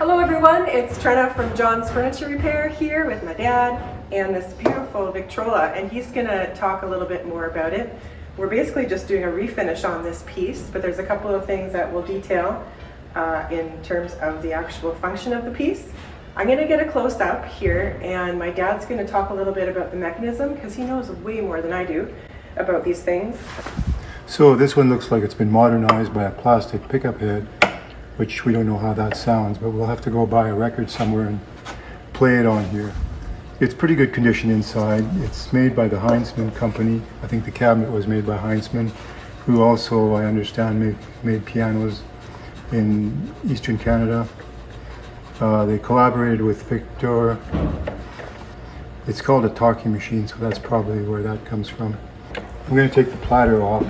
Hello everyone, it's Trena from John's Furniture Repair here with my dad and this beautiful Victrola, and he's going to talk a little bit more about it. We're basically just doing a refinish on this piece, but there's a couple of things that we'll detail in terms of the actual function of the piece. I'm going to get a close-up here, and my dad's going to talk a little bit about the mechanism because he knows way more than I do about these things. So this one looks like it's been modernized by a plastic pickup head, which we don't know how that sounds, but we'll have to go buy a record somewhere and play it on here. It's pretty good condition inside. It's made by the Heinzman company. I think the cabinet was made by Heinzman, who also, I understand, made pianos in Eastern Canada. They collaborated with Victor. It's called a talking machine, so that's probably where that comes from. I'm going to take the platter off.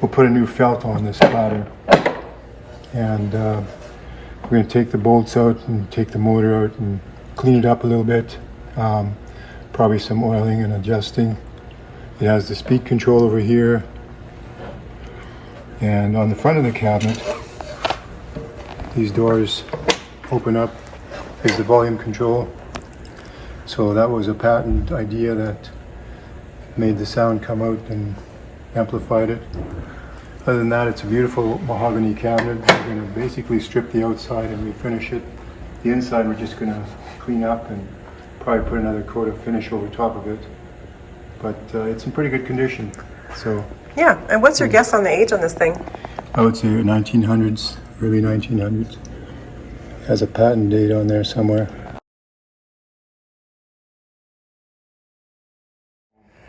We'll put a new felt on this platter. And we're going to take the bolts out and take the motor out and clean it up a little bit. Probably some oiling and adjusting. It has the speed control over here. And on the front of the cabinet, these doors open up is the volume control. So that was a patent idea that made the sound come out and amplified it. Other than that, it's a beautiful mahogany cabinet. We're going to basically strip the outside and refinish it. The inside we're just going to clean up and probably put another coat of finish over top of it. But it's in pretty good condition. So Yeah, and what's your guess on the age on this thing? I would say 1900s, early 1900s. Has a patent date on there somewhere.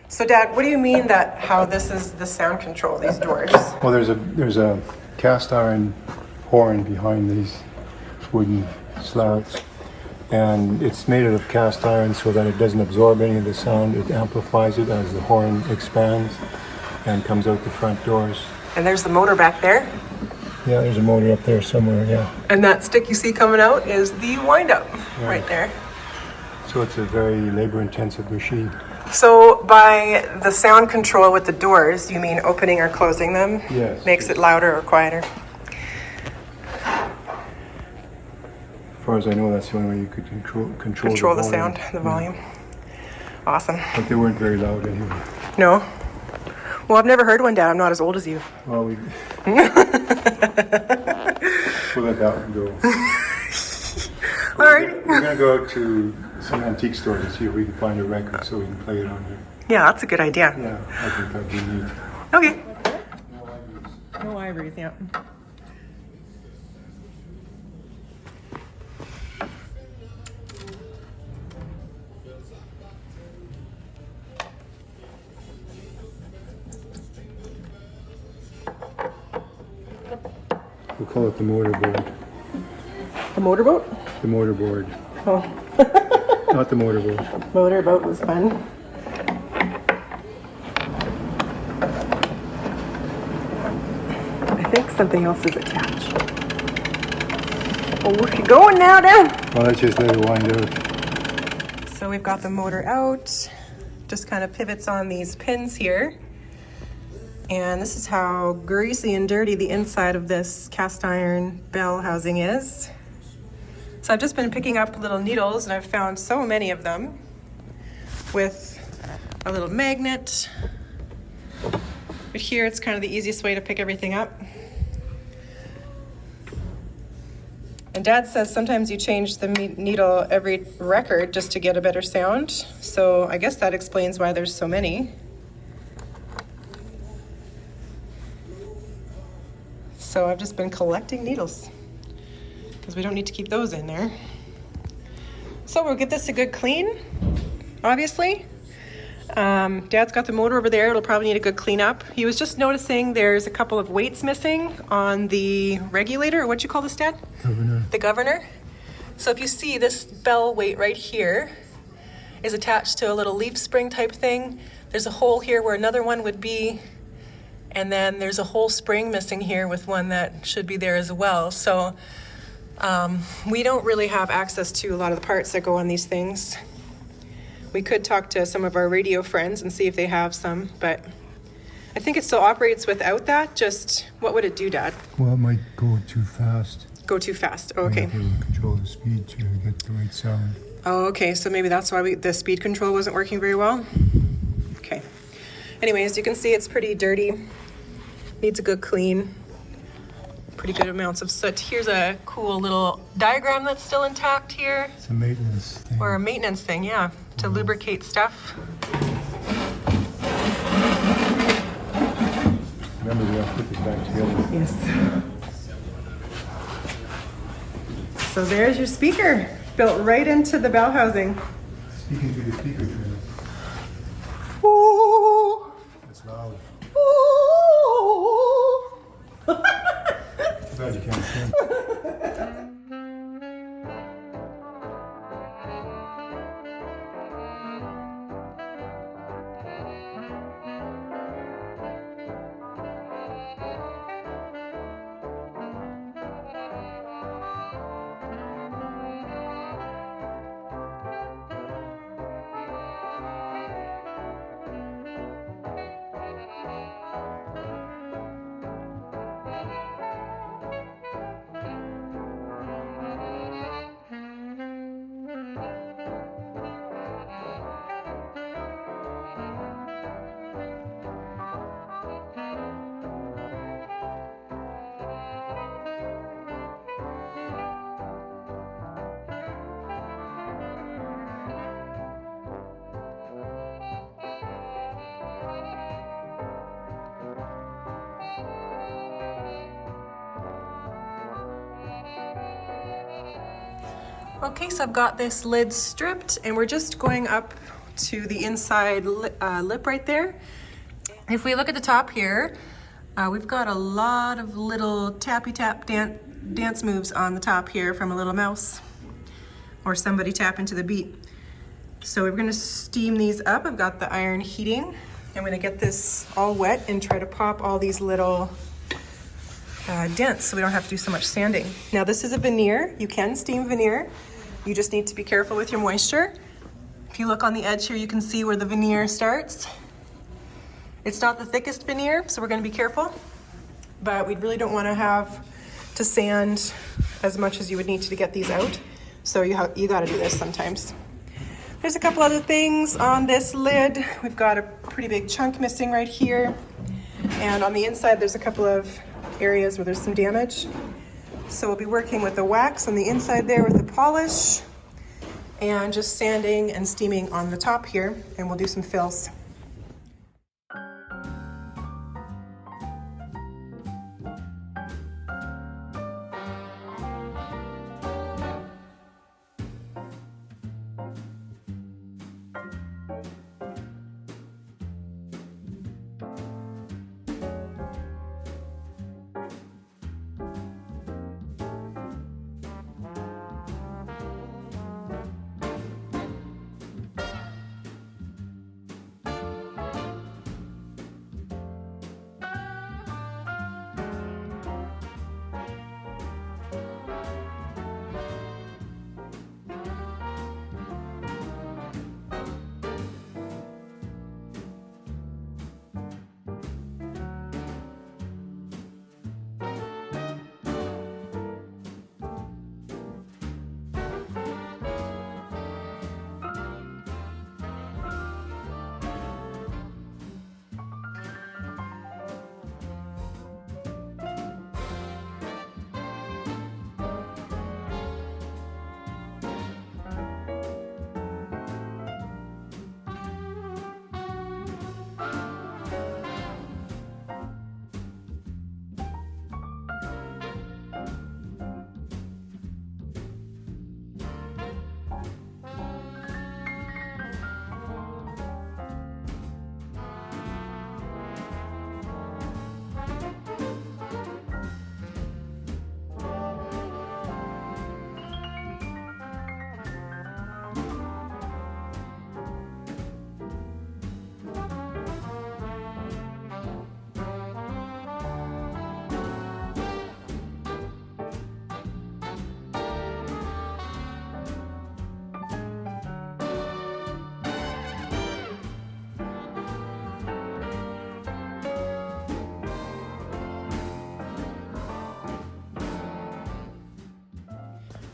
So Dad, what do you mean that how this is the sound control, these doors? Well, there's a cast iron horn behind these wooden slats, and it's made out of cast iron so that it doesn't absorb any of the sound. It amplifies it as the horn expands and comes out the front doors. And there's the motor back there. Yeah, there's a motor up there somewhere, yeah. And that stick you see coming out is the wind-up right there. So it's a very labor-intensive machine. So by the sound control with the doors, you mean opening or closing them? Yes. Makes it louder or quieter? As far as I know, that's the only way you could control the volume. sound, the volume. Awesome. But they weren't very loud anyway. No? Well, I've never heard one, Dad. I'm not as old as you. Well, we'll let that one go. All right. We're going to go out to some antique stores and see if we can find a record so we can play it on here. Yeah, that's a good idea. Yeah, I think that'd be neat. Okay. No ivories, yeah. We'll call it the motorboard. The motorboat? The motorboard. Oh. Not the motorboat. Motorboat was fun. I think something else is attached. Oh, we're going now, Dad. Well, let's just let it wind out. So we've got the motor out. Just kind of pivots on these pins here. And this is how greasy and dirty the inside of this cast iron bell housing is. So I've just been picking up little needles, and I've found so many of them with a little magnet. But here it's kind of the easiest way to pick everything up. And Dad says sometimes you change the needle every record just to get a better sound. So I guess that explains why there's so many. So I've just been collecting needles because we don't need to keep those in there. So we'll give this a good clean, obviously. Dad's got the motor over there. It'll probably need a good cleanup. He was just noticing there's a couple of weights missing on the regulator, or what you call this, Dad? Governor. The governor. So if you see this bell weight right here is attached to a little leaf spring type thing. There's a hole here where another one would be. And then there's a whole spring missing here with one that should be there as well. So we don't really have access to a lot of the parts that go on these things. We could talk to some of our radio friends and see if they have some, but I think it still operates without that, just what would it do, Dad? Well, it might go too fast. Go too fast. Oh, You okay. have to control the speed to get the right sound. Oh, okay. So maybe that's why the speed control wasn't working very well. Okay. Anyways, you can see it's pretty dirty. Needs a good clean. Pretty good amounts of soot. Here's a cool little diagram that's still intact here. It's a maintenance thing. Or a maintenance thing, yeah, to lubricate stuff. Remember, we have to put this back together. Yes. So there's your speaker, built right into the bell housing. Speaking to the speaker, Trena. Ooh. That's loud. Ooh. Too bad you can't sing. Okay, so I've got this lid stripped and we're just going up to the inside lip right there. If we look at the top here, we've got a lot of little tappy tap dance moves on the top here from a little mouse or somebody tapping to the beat. So we're gonna steam these up. I've got the iron heating. I'm gonna get this all wet and try to pop all these little dents so we don't have to do so much sanding. Now this is a veneer. You can steam veneer. You just need to be careful with your moisture. If you look on the edge here, you can see where the veneer starts. It's not the thickest veneer, so we're gonna be careful, but we really don't wanna have to sand as much as you would need to get these out. So you gotta do this sometimes. There's a couple other things on this lid. We've got a pretty big chunk missing right here. And on the inside, there's a couple of areas where there's some damage. So we'll be working with the wax on the inside there with the polish and just sanding and steaming on the top here, and we'll do some fills.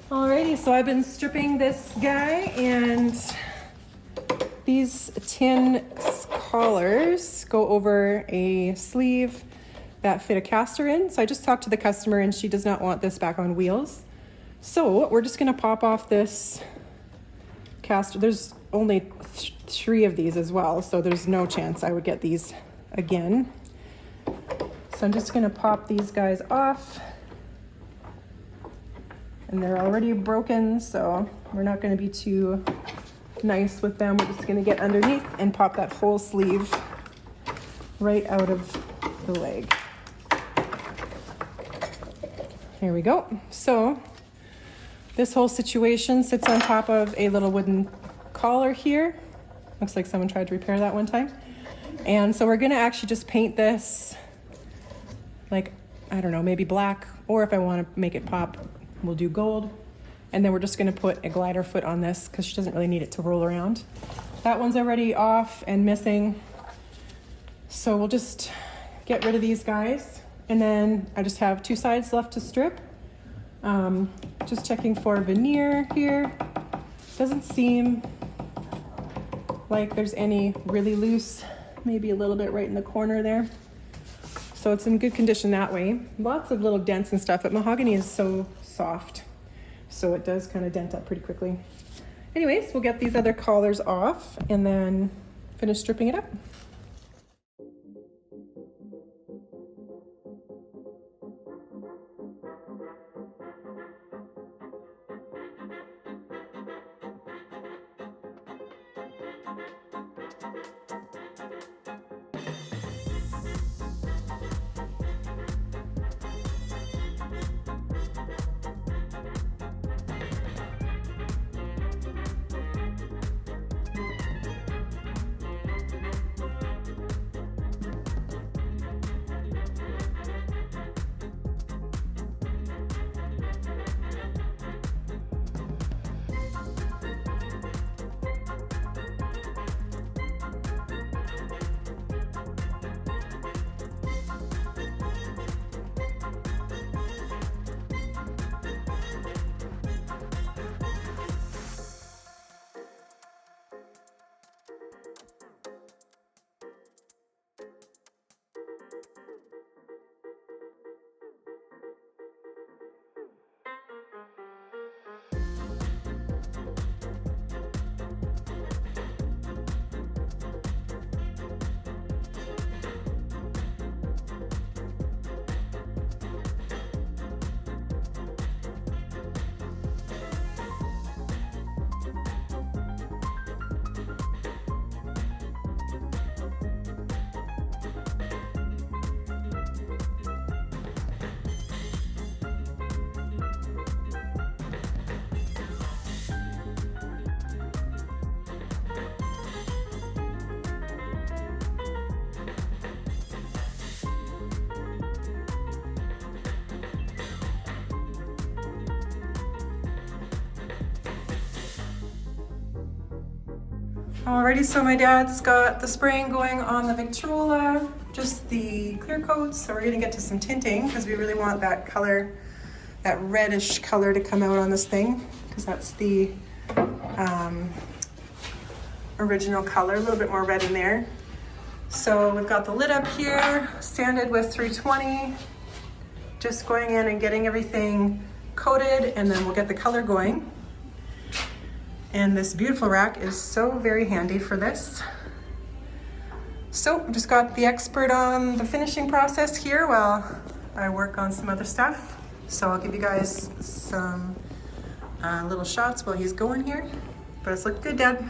Alrighty, so I've been stripping this guy, and these tin collars go over a sleeve that fit a caster in. So I just talked to the customer and she does not want this back on wheels. So we're just gonna pop off this caster. There's only 3 of these as well, so there's no chance I would get these again. So I'm just gonna pop these guys off. And they're already broken, so we're not gonna be too nice with them. We're just gonna get underneath and pop that whole sleeve right out of the leg. Here we go. So this whole situation sits on top of a little wooden collar here. Looks like someone tried to repair that one time. And so we're gonna actually just paint this like, I don't know, maybe black, or if I wanna make it pop, we'll do gold. And then we're just gonna put a glider foot on this because she doesn't really need it to roll around. That one's already off and missing. So we'll just get rid of these guys. And then I just have 2 sides left to strip. Just checking for veneer here. Doesn't seem like there's any really loose, maybe a little bit right in the corner there. So it's in good condition that way. Lots of little dents and stuff, but mahogany is so soft, so it does kind of dent up pretty quickly. Anyways, we'll get these other collars off and then finish stripping it up. Alrighty, so my dad's got the spraying going on the Victrola, just the clear coats. So we're gonna get to some tinting because we really want that color, that reddish color to come out on this thing, because that's the original color, a little bit more red in there. So we've got the lid up here, sanded with 320, just going in and getting everything coated, and then we'll get the color going. And this beautiful rack is so very handy for this. So just got the expert on the finishing process here while I work on some other stuff. So I'll give you guys some little shots while he's going here. But it's looking good, Dad.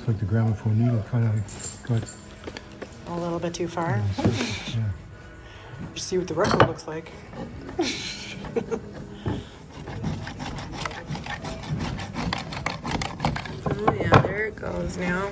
Looks like the gramophone needle kind of got... A little bit too far. Yeah. Just see what the record looks like. Oh yeah, there it goes now.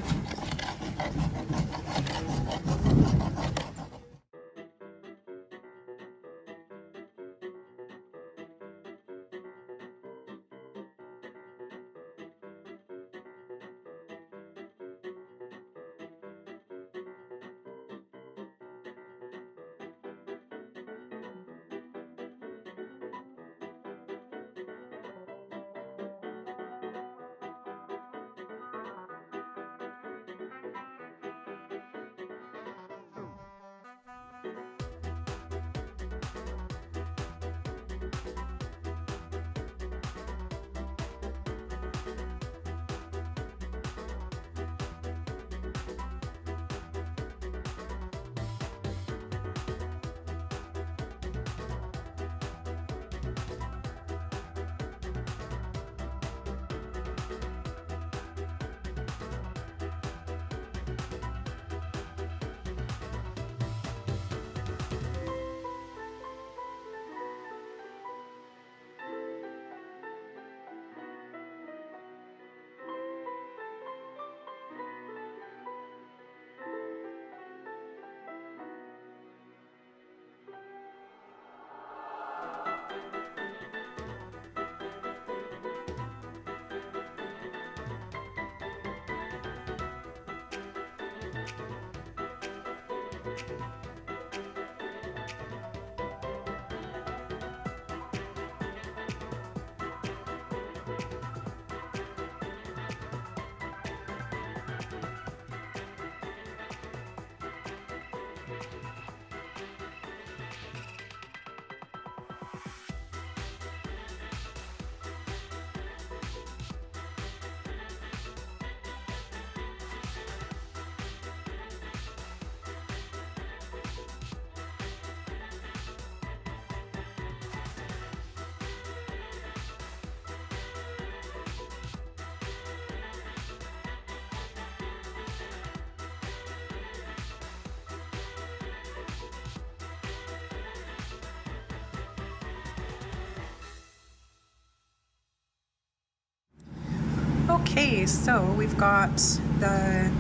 Okay, so we've got the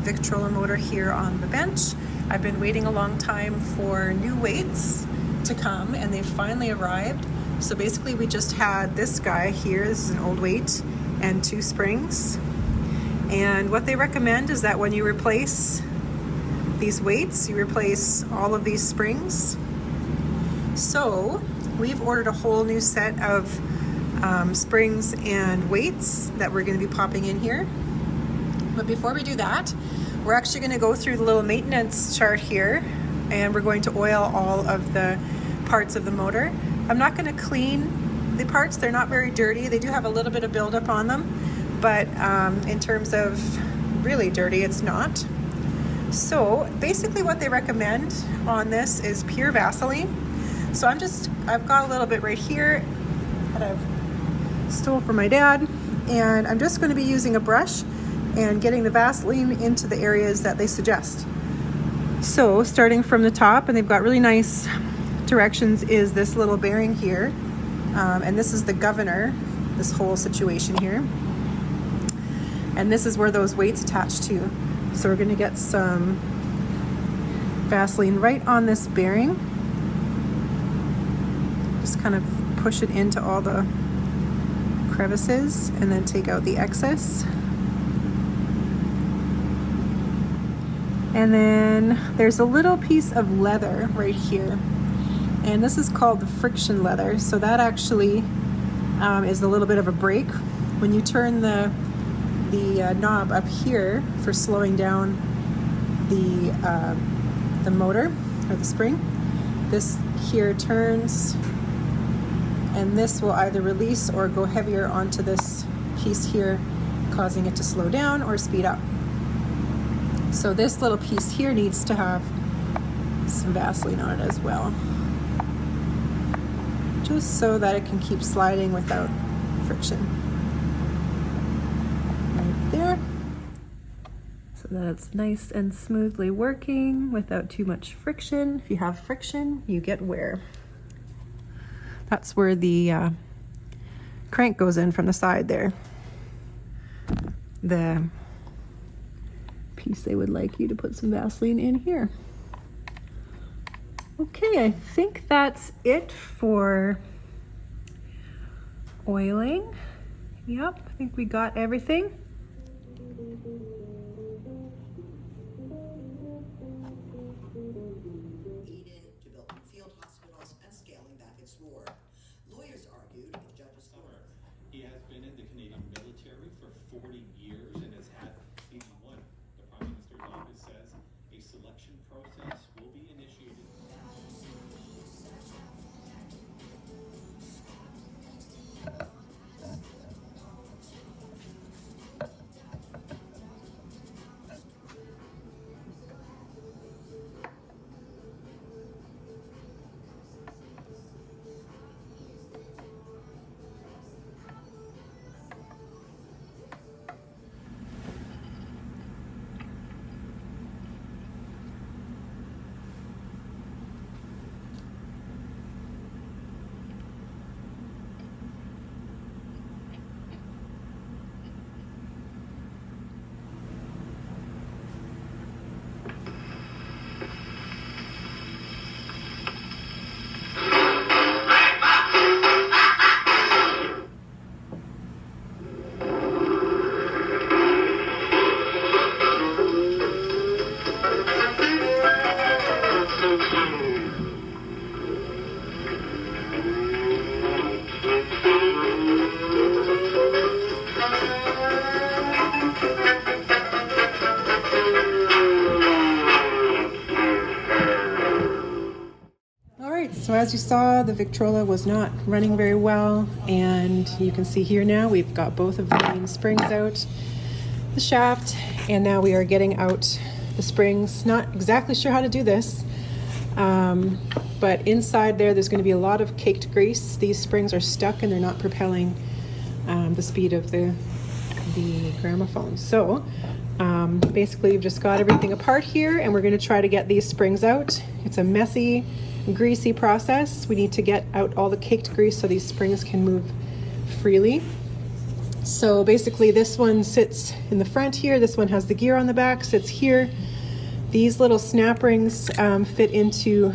Victrola motor here on the bench. I've been waiting a long time for new weights to come, and they've finally arrived. So basically we just had this guy here, this is an old weight, and 2 springs. And what they recommend is that when you replace these weights, you replace all of these springs. So we've ordered a whole new set of springs and weights that we're going to be popping in here. But before we do that, we're actually going to go through the little maintenance chart here, and we're going to oil all of the parts of the motor. I'm not going to clean the parts, they're not very dirty. They do have a little bit of buildup on them, but in terms of really dirty, it's not. So basically what they recommend on this is pure Vaseline. So I've got a little bit right here that I've stole from my dad, and I'm just going to be using a brush and getting the Vaseline into the areas that they suggest. So starting from the top, and they've got really nice directions, is this little bearing here, and this is the governor, this whole situation here, and this is where those weights attach to. So we're going to get some Vaseline right on this bearing, just kind of push it into all the crevices and then take out the excess. And then there's a little piece of leather right here, and this is called the friction leather. So that actually is a little bit of a brake. When you turn the knob up here for slowing down the motor or the spring, this here turns, and this will either release or go heavier onto this piece here, causing it to slow down or speed up. So this little piece here needs to have some Vaseline on it as well, just so that it can keep sliding without friction. Right there. so that it's nice and smoothly working without too much friction. If you have friction, you get wear. That's where the crank goes in from the side there. The piece they would like you to put some Vaseline in here. Okay, I think that's it for oiling. Yep, I think we got everything. To building field hospitals and scaling back its war. Lawyers argued if judges order. He has been in the Canadian military for 40 years and has had 81. The Prime Minister's office says a selection process will be initiated. So as you saw, the Victrola was not running very well, and you can see here now we've got both of the main springs out, the shaft, and now we are getting out the springs. Not exactly sure how to do this, but inside there's going to be a lot of caked grease. These springs are stuck and they're not propelling the speed of the gramophone. So basically you've just got everything apart here, and we're going to try to get these springs out. It's a messy, greasy process. We need to get out all the caked grease so these springs can move freely. So basically this one sits in the front here, this one has the gear on the back, sits here. These little snap rings fit into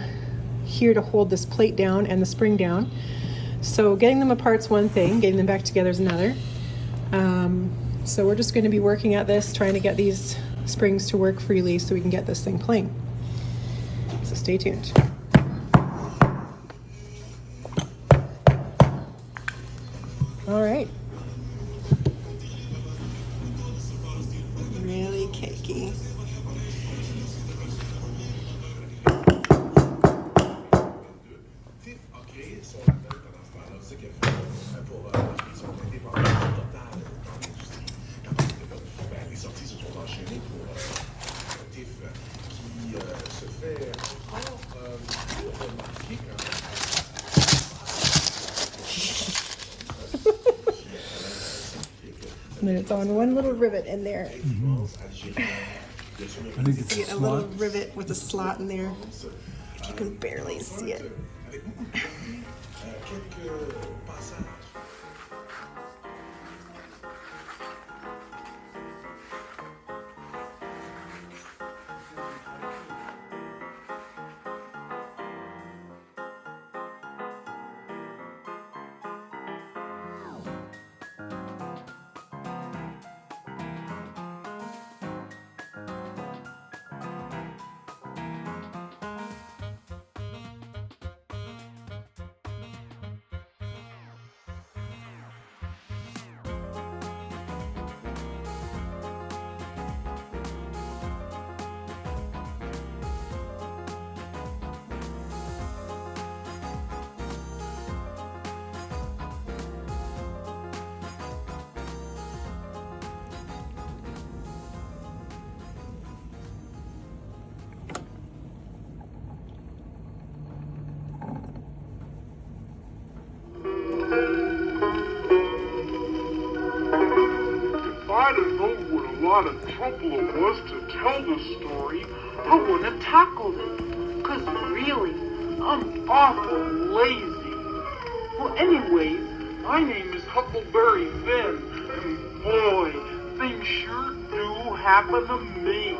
here to hold this plate down and the spring down. So getting them apart's one thing, getting them back together is another. So we're just going to be working at this, trying to get these springs to work freely so we can get this thing playing. So stay tuned. All right. Really cakey. And then it's on one little rivet in there. I think it's See a little rivet with a slot in there. You can barely see it. lot of trouble it was to tell the story, I wouldn't have tackled it. 'Cause really, I'm awful lazy. Well, anyways, my name is Huckleberry Finn, and boy, things sure do happen to me.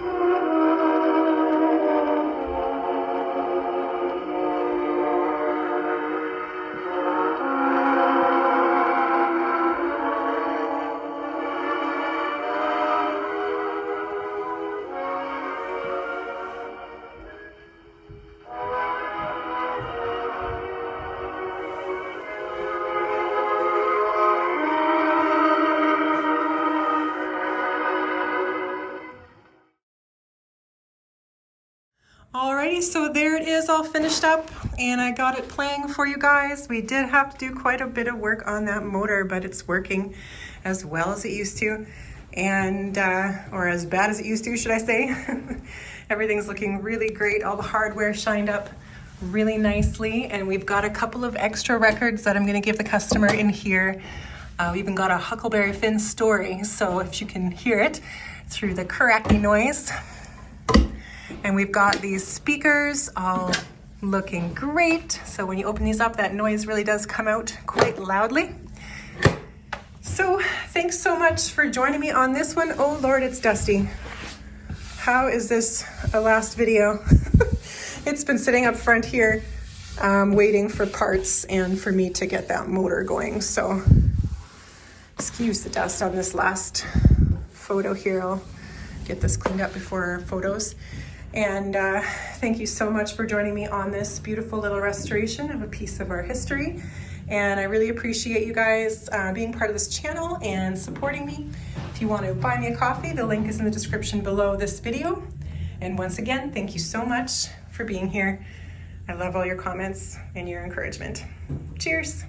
Alrighty, so there it is all finished up and I got it playing for you guys. We did have to do quite a bit of work on that motor, but it's working as well as it used to, and or as bad as it used to, should I say. Everything's looking really great. All the hardware shined up really nicely, and we've got a couple of extra records that I'm going to give the customer in here. We even got a Huckleberry Finn story, so if you can hear it through the cracky noise. And we've got these speakers all looking great. So when you open these up, that noise really does come out quite loudly. So thanks so much for joining me on this one. Oh Lord, it's dusty. How is this a last video? It's been sitting up front here waiting for parts and for me to get that motor going. So excuse the dust on this last photo here. I'll get this cleaned up before our photos. And thank you so much for joining me on this beautiful little restoration of a piece of our history. And I really appreciate you guys being part of this channel and supporting me. If you want to buy me a coffee, the link is in the description below this video. And once again, thank you so much for being here. I love all your comments and your encouragement. Cheers.